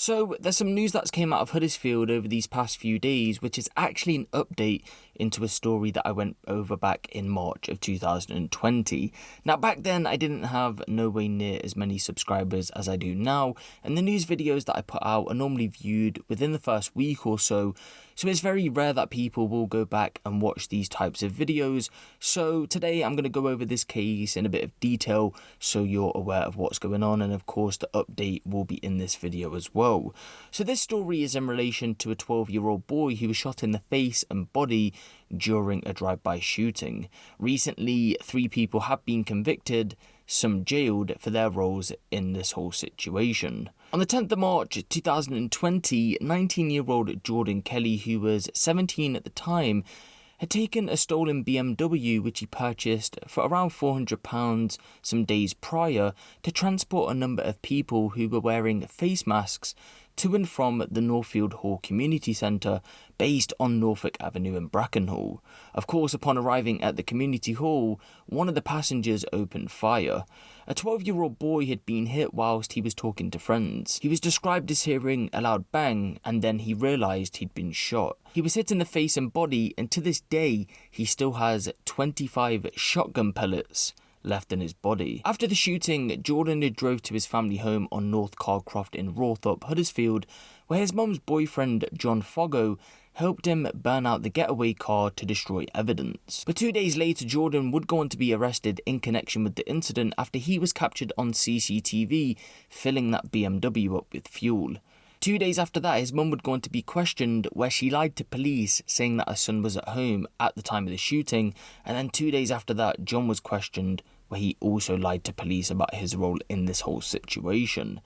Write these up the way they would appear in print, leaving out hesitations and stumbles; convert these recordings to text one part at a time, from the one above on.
So there's some news that's came out of Huddersfield over these past few days, which is actually an update into a story that I went over back in March of 2020. Now back then I didn't have nowhere near as many subscribers as I do now, and the news videos that I put out are normally viewed within the first week or so it's very rare that people will go back and watch these types of videos. So today I'm going to go over this case in a bit of detail so you're aware of what's going on, and of course the update will be in this video as well. So this story is in relation to a 12-year-old boy who was shot in the face and body during a drive-by shooting. Recently, 3 people have been convicted, some jailed for their roles in this whole situation. On the 10th of March 2020, 19-year-old Jordan Kelly, who was 17 at the time, had taken a stolen BMW which he purchased for around £400 some days prior to transport a number of people who were wearing face masks to and from the Northfield Hall Community Centre based on Norfolk Avenue in Brackenhall. Of course, upon arriving at the community hall, one of the passengers opened fire. A 12-year-old boy had been hit whilst he was talking to friends. He was described as hearing a loud bang, and then he realised he'd been shot. He was hit in the face and body, and to this day he still has 25 shotgun pellets left in his body. After the shooting, Jordan drove to his family home on North Carcroft in Northfield, Huddersfield, where his mum's boyfriend John Foggo helped him burn out the getaway car to destroy evidence. But 2 days later, Jordan would go on to be arrested in connection with the incident after he was captured on CCTV filling that BMW up with fuel. 2 days after that, his mum would go on to be questioned, where she lied to police saying that her son was at home at the time of the shooting, and then 2 days after that, John was questioned, where he also lied to police about his role in this whole situation.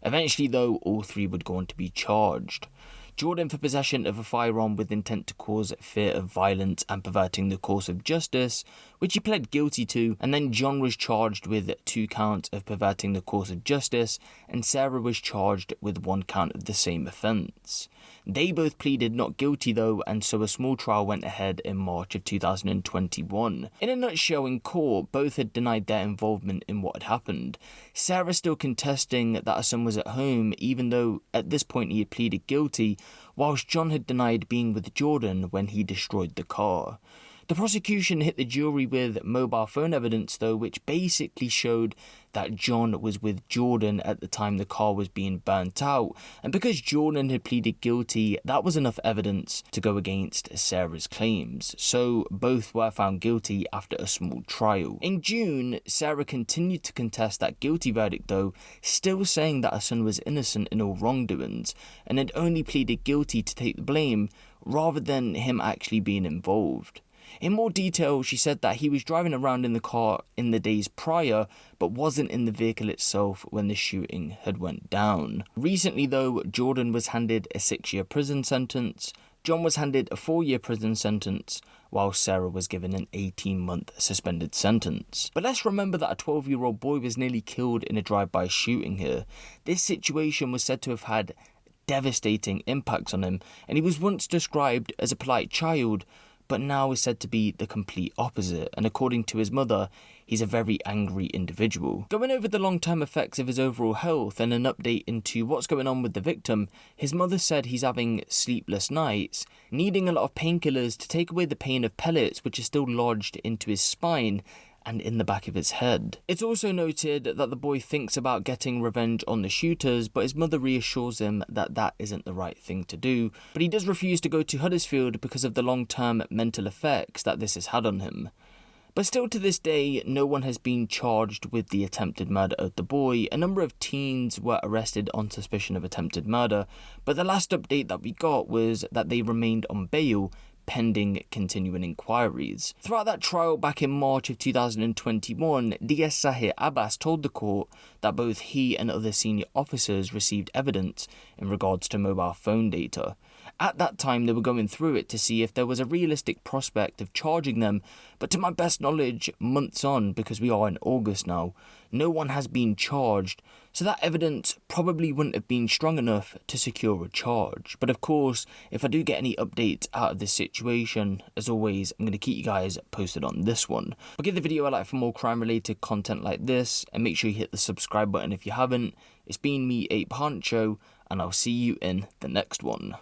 Eventually though, all 3 would go on to be charged. Jordan for possession of a firearm with intent to cause fear of violence and perverting the course of justice, which he pled guilty to, and then John was charged with 2 counts of perverting the course of justice, and Sarah was charged with 1 count of the same offence. They both pleaded not guilty though, and so a small trial went ahead in March of 2021. In a nutshell, in court, both had denied their involvement in what had happened. Sarah still contesting that her son was at home, even though at this point he had pleaded guilty, whilst John had denied being with Jordan when he destroyed the car. The prosecution hit the jury with mobile phone evidence though, which basically showed that John was with Jordan at the time the car was being burnt out, and because Jordan had pleaded guilty, that was enough evidence to go against Sarah's claims, so both were found guilty after a small trial. In June, Sarah continued to contest that guilty verdict though, still saying that her son was innocent in all wrongdoings, and had only pleaded guilty to take the blame, rather than him actually being involved. In more detail, she said that he was driving around in the car in the days prior, but wasn't in the vehicle itself when the shooting had went down. Recently though, Jordan was handed a 6-year prison sentence, John was handed a 4-year prison sentence, while Sarah was given an 18-month suspended sentence. But let's remember that a 12-year-old boy was nearly killed in a drive-by shooting here. This situation was said to have had devastating impacts on him, and he was once described as a polite child, but now is said to be the complete opposite, and according to his mother, he's a very angry individual. Going over the long-term effects of his overall health and an update into what's going on with the victim, his mother said he's having sleepless nights, needing a lot of painkillers to take away the pain of pellets which are still lodged into his spine and in the back of his head. It's also noted that the boy thinks about getting revenge on the shooters, but his mother reassures him that that isn't the right thing to do. But he does refuse to go to Huddersfield because of the long-term mental effects that this has had on him. But still to this day, no one has been charged with the attempted murder of the boy. A number of teens were arrested on suspicion of attempted murder, but the last update that we got was that they remained on bail pending continuing inquiries. Throughout that trial back in March of 2021, DS Sahir Abbas told the court that both he and other senior officers received evidence in regards to mobile phone data. At that time, they were going through it to see if there was a realistic prospect of charging them, but to my best knowledge, months on, because we are in August now, no one has been charged, so that evidence probably wouldn't have been strong enough to secure a charge. But of course, if I do get any updates out of this situation, as always, I'm going to keep you guys posted on this one. But give the video a like for more crime related content like this, and make sure you hit the subscribe button if you haven't. It's been me, Huncho, and I'll see you in the next one.